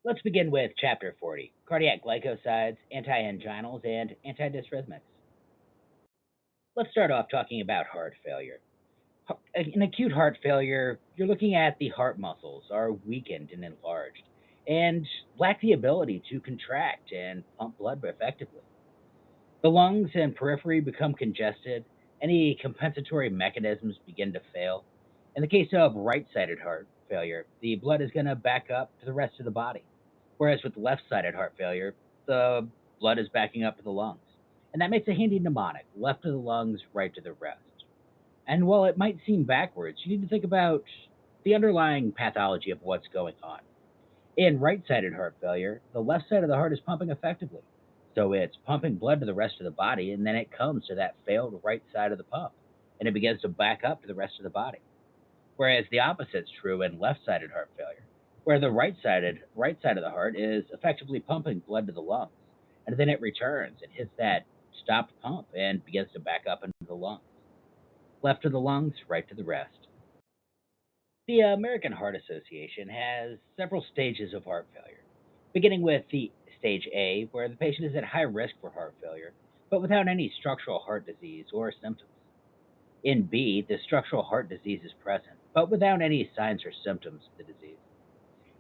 Let's begin with Chapter 40 Cardiac Glycosides, Anti-Anginals, and Antidysrhythmics. Let's start off talking about heart failure. In acute heart failure, you're looking at the heart muscles are weakened and enlarged and lack the ability to contract and pump blood effectively. The lungs and periphery become congested, any compensatory mechanisms begin to fail. In the case of right sided heart failure, the blood is going to back up to the rest of the body. Whereas with left sided heart failure, the blood is backing up to the lungs. And that makes a handy mnemonic left to the lungs, right to the rest. And while it might seem backwards, you need to think about the underlying pathology of what's going on. In right sided heart failure, the left side of the heart is pumping effectively. So it's pumping blood to the rest of the body, and then it comes to that failed right side of the pump, and it begins to back up to the rest of the body. Whereas the opposite's true in left sided heart failure, where the right side of the heart is effectively pumping blood to the lungs, and then it returns and hits that stopped pump and begins to back up into the lungs. Left to the lungs, right to the rest. The American Heart Association has several stages of heart failure, beginning with the stage A, where the patient is at high risk for heart failure, but without any structural heart disease or symptoms. In B, the structural heart disease is present, but without any signs or symptoms of the disease.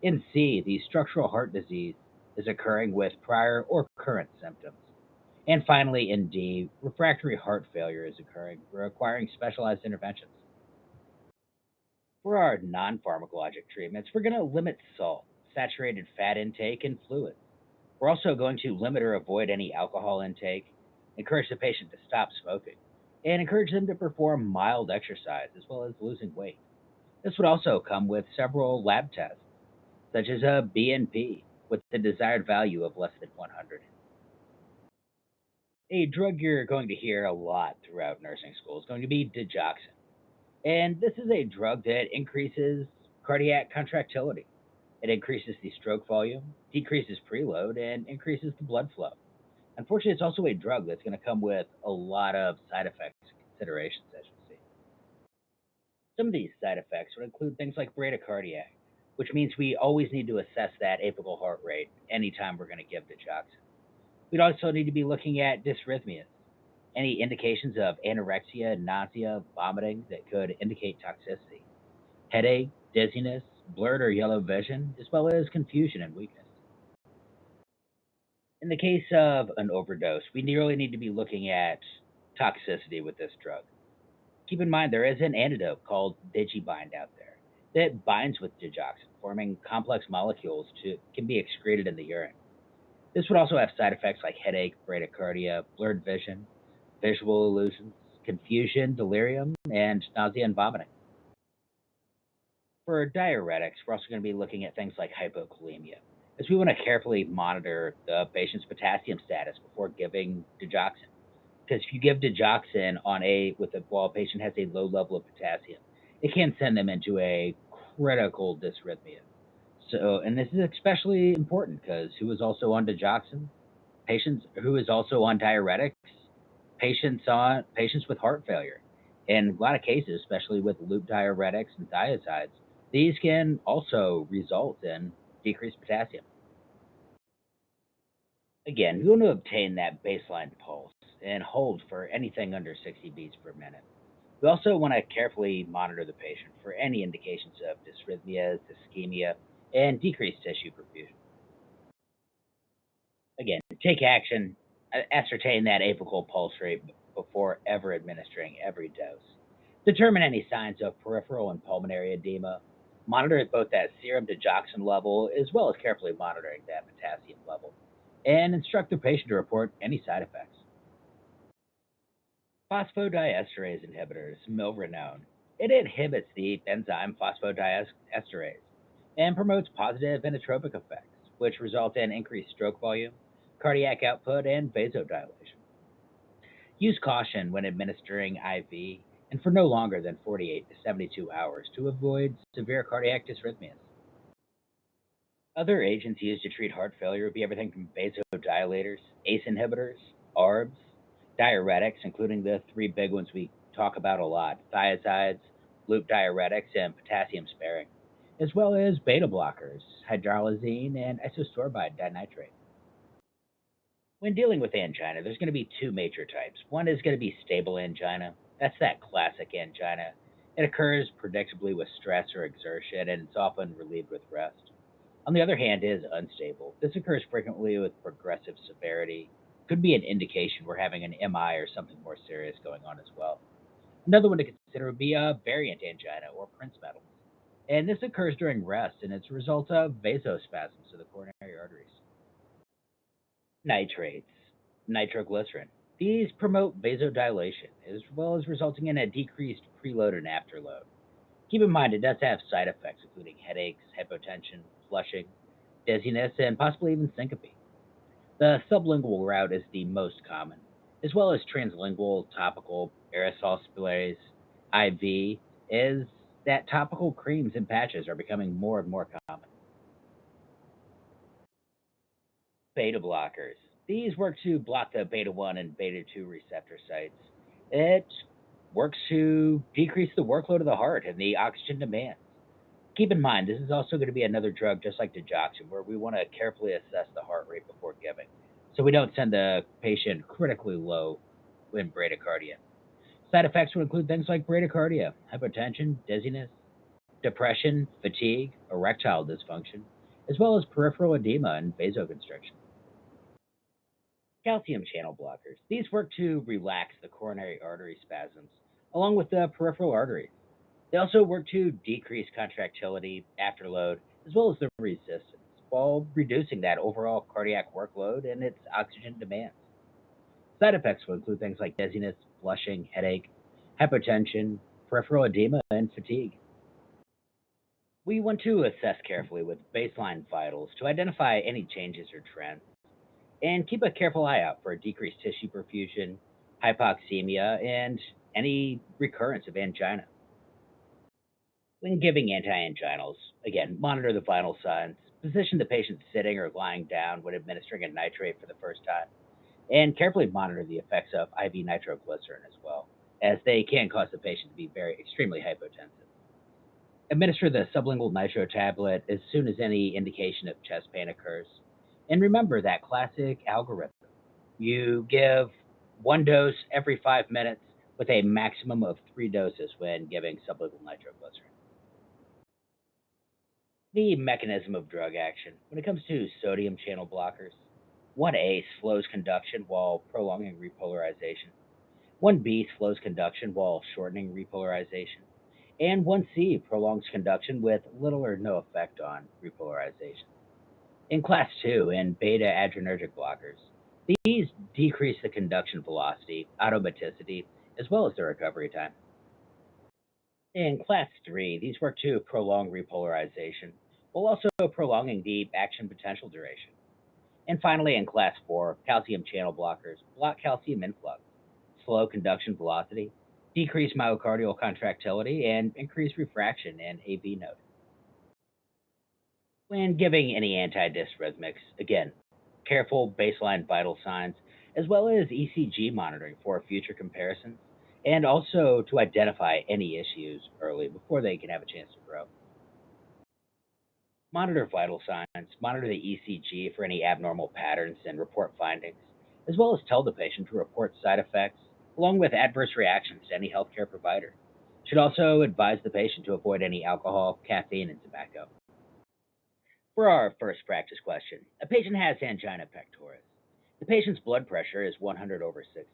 In C, the structural heart disease is occurring with prior or current symptoms. And finally, in D, refractory heart failure is occurring, requiring specialized interventions. For our non pharmacologic treatments, we're going to limit salt, saturated fat intake, and fluids. We're also going to limit or avoid any alcohol intake, encourage the patient to stop smoking, and encourage them to perform mild exercise as well as losing weight. This would also come with several lab tests, such as a BNP, with the desired value of less than 100. A drug you're going to hear a lot throughout nursing school is going to be digoxin. And this is a drug that increases cardiac contractility. It increases the stroke volume, decreases preload, and increases the blood flow. Unfortunately, it's also a drug that's going to come with a lot of side effects and considerations, as you'll see. Some of these side effects would include things like bradycardia, which means we always need to assess that apical heart rate anytime we're going to give digoxin. We'd also need to be looking at dysrhythmias, any indications of anorexia, nausea, vomiting that could indicate toxicity, headache, dizziness, blurred or yellow vision, as well as confusion and weakness. In the case of an overdose, we really need to be looking at toxicity with this drug. Keep in mind there is an antidote called Digibind out there that binds with digoxin, forming complex molecules to can be excreted in the urine. This would also have side effects like headache, bradycardia, blurred vision, visual illusions, confusion, delirium, and nausea and vomiting. For diuretics, we're also going to be looking at things like hypokalemia, as we want to carefully monitor the patient's potassium status before giving digoxin. Because if you give digoxin while a patient has a low level of potassium, it can send them into a critical dysrhythmia. So, and this is especially important because who is also on digoxin? Patients who is also on diuretics, patients with heart failure. In a lot of cases, especially with loop diuretics and thiazides, these can also result in decreased potassium. Again, we want to obtain that baseline pulse and hold for anything under 60 beats per minute. We also want to carefully monitor the patient for any indications of dysrhythmias, ischemia, and decreased tissue perfusion. Again, take action, ascertain that apical pulse rate before ever administering every dose. Determine any signs of peripheral and pulmonary edema. Monitor both that serum digoxin level as well as carefully monitoring that potassium level. And instruct the patient to report any side effects. Phosphodiesterase inhibitors, milrinone. It inhibits the enzyme phosphodiesterase and promotes positive inotropic effects, which result in increased stroke volume, cardiac output, and vasodilation. Use caution when administering IV and for no longer than 48 to 72 hours to avoid severe cardiac dysrhythmias. Other agents used to treat heart failure would be everything from vasodilators, ACE inhibitors, ARBs, diuretics, including the three big ones we talk about a lot thiazides, loop diuretics, and potassium sparing. as well as beta blockers, hydralazine, and isosorbide dinitrate. When dealing with angina, there's going to be two major types. One is going to be stable angina. That's that classic angina. It occurs predictably with stress or exertion, and it's often relieved with rest. On the other hand, is unstable. This occurs frequently with progressive severity. Could be an indication we're having an MI or something more serious going on as well. Another one to consider would be a variant angina or Prince metal. And this occurs during rest, and it's a result of vasospasms of the coronary arteries. Nitrates, nitroglycerin. These promote vasodilation, as well as resulting in a decreased preload and afterload. Keep in mind it does have side effects, including headaches, hypotension, flushing, dizziness, and possibly even syncope. The sublingual route is the most common, as well as translingual, topical, aerosol sprays, IV, is that topical creams and patches are becoming more and more common. Beta blockers. These work to block the beta 1 and beta 2 receptor sites. It works to decrease the workload of the heart and the oxygen demand. Keep in mind, this is also going to be another drug just like digoxin, where we want to carefully assess the heart rate before giving, so we don't send the patient critically low in bradycardia. Side effects would include things like bradycardia, hypotension, dizziness, depression, fatigue, erectile dysfunction, as well as peripheral edema and vasoconstriction. Calcium channel blockers. These work to relax the coronary artery spasms along with the peripheral arteries. They also work to decrease contractility, afterload, as well as the resistance, while reducing that overall cardiac workload and its oxygen demands. Side effects will include things like dizziness, flushing, headache, hypotension, peripheral edema, and fatigue. We want to assess carefully with baseline vitals to identify any changes or trends, and keep a careful eye out for decreased tissue perfusion, hypoxemia, and any recurrence of angina. When giving anti-anginals, again, monitor the vital signs, position the patient sitting or lying down when administering a nitrate for the first time, and carefully monitor the effects of IV nitroglycerin as well, as they can cause the patient to be very extremely hypotensive. Administer the sublingual nitro tablet as soon as any indication of chest pain occurs. And remember that classic algorithm. You give one dose every 5 minutes with a maximum of three doses when giving sublingual nitroglycerin. The mechanism of drug action. When it comes to sodium channel blockers, 1A slows conduction while prolonging repolarization. 1B slows conduction while shortening repolarization. And 1C prolongs conduction with little or no effect on repolarization. In class 2 and beta adrenergic blockers, these decrease the conduction velocity, automaticity, as well as the recovery time. In class 3, these work to prolong repolarization, while also prolonging the action potential duration. And finally, in class 4, calcium channel blockers block calcium influx, slow conduction velocity, decrease myocardial contractility, and increase refraction and AV node. When giving any antidysrhythmics, again, careful baseline vital signs, as well as ECG monitoring for future comparisons, and also to identify any issues early before they can have a chance to grow. Monitor vital signs, monitor the ECG for any abnormal patterns and report findings, as well as tell the patient to report side effects, along with adverse reactions to any healthcare provider. Should also advise the patient to avoid any alcohol, caffeine, and tobacco. For our first practice question, a patient has angina pectoris. The patient's blood pressure is 100 over 60.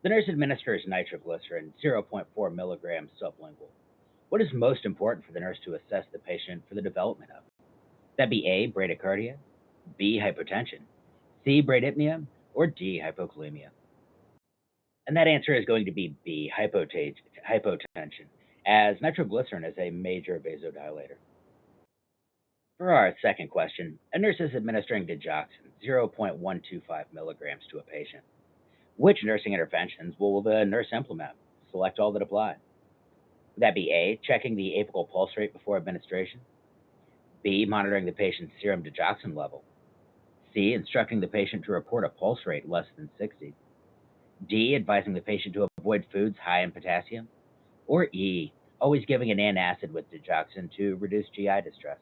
The nurse administers nitroglycerin, zero point 0.4 milligrams sublingual. What is most important for the nurse to assess the patient for the development of? That be A, bradycardia, B, hypotension, C, bradypnea, or D, hypokalemia. And that answer is going to be B, hypotension, as nitroglycerin is a major vasodilator. For our second question, a nurse is administering digoxin, 0.125 milligrams to a patient. Which nursing interventions will the nurse implement? Select all that apply. Would that be A, checking the apical pulse rate before administration? B, monitoring the patient's serum digoxin level? C, instructing the patient to report a pulse rate less than 60? D, advising the patient to avoid foods high in potassium? Or E, always giving an antacid with digoxin to reduce GI distress.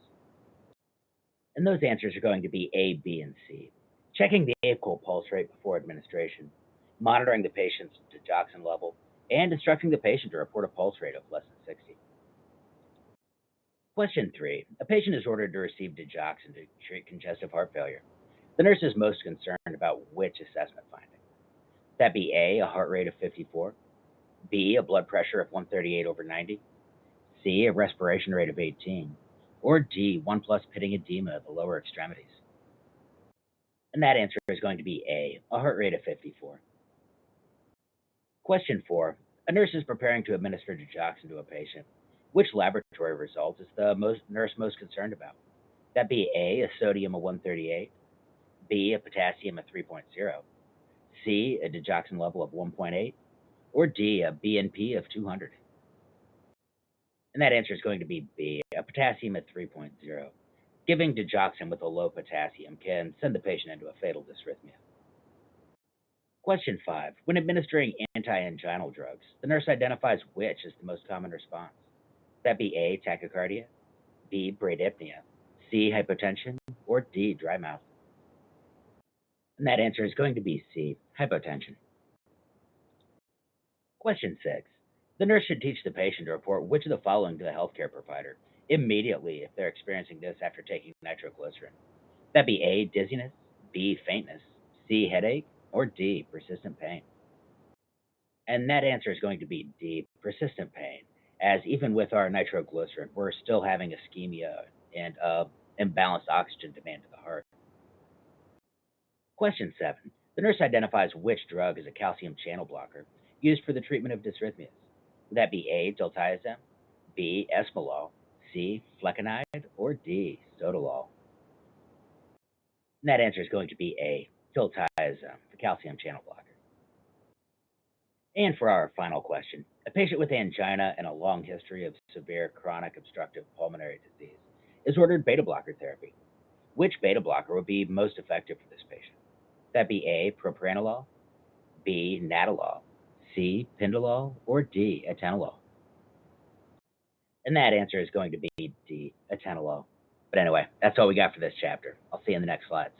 And those answers are going to be A, B, and C. Checking the apical pulse rate before administration, monitoring the patient's digoxin level, and instructing the patient to report a pulse rate of less than 60. Question 3. A patient is ordered to receive digoxin to treat congestive heart failure. The nurse is most concerned about which assessment finding. That be A, a heart rate of 54, B, a blood pressure of 138/90, C, a respiration rate of 18, or D, 1 plus pitting edema of the lower extremities. And that answer is going to be a heart rate of 54. Question 4. A nurse is preparing to administer digoxin to a patient. Which laboratory result is the nurse most concerned about? That be A, a sodium of 138, B, a potassium of 3.0, C, a digoxin level of 1.8, or D, a BNP of 200. And that answer is going to be B, a potassium at 3.0. Giving digoxin with a low potassium can send the patient into a fatal dysrhythmia. Question 5. When administering anti-anginal drugs, the nurse identifies which is the most common response. That be A, tachycardia, B, bradypnea, C, hypotension, or D, dry mouth. And that answer is going to be C, hypotension. Question 6. The nurse should teach the patient to report which of the following to the healthcare provider immediately if they're experiencing this after taking nitroglycerin. That be A, dizziness, B, faintness, C, headache, or D, persistent pain. And that answer is going to be D, persistent pain, as even with our nitroglycerin, we're still having ischemia and imbalanced oxygen demand to the heart. Question 7. The nurse identifies which drug is a calcium channel blocker used for the treatment of dysrhythmias. Would that be A, diltiazem, B, esmolol, C, flecainide, or D, sotalol? And that answer is going to be A, diltiazem, the calcium channel blocker. And for our final question, a patient with angina and a long history of severe chronic obstructive pulmonary disease is ordered beta blocker therapy. Which beta blocker would be most effective for this patient? That be A, propranolol, B, nadolol, C, pindolol, or D, atenolol? And that answer is going to be D, atenolol. But anyway, that's all we got for this chapter. I'll see you in the next slides.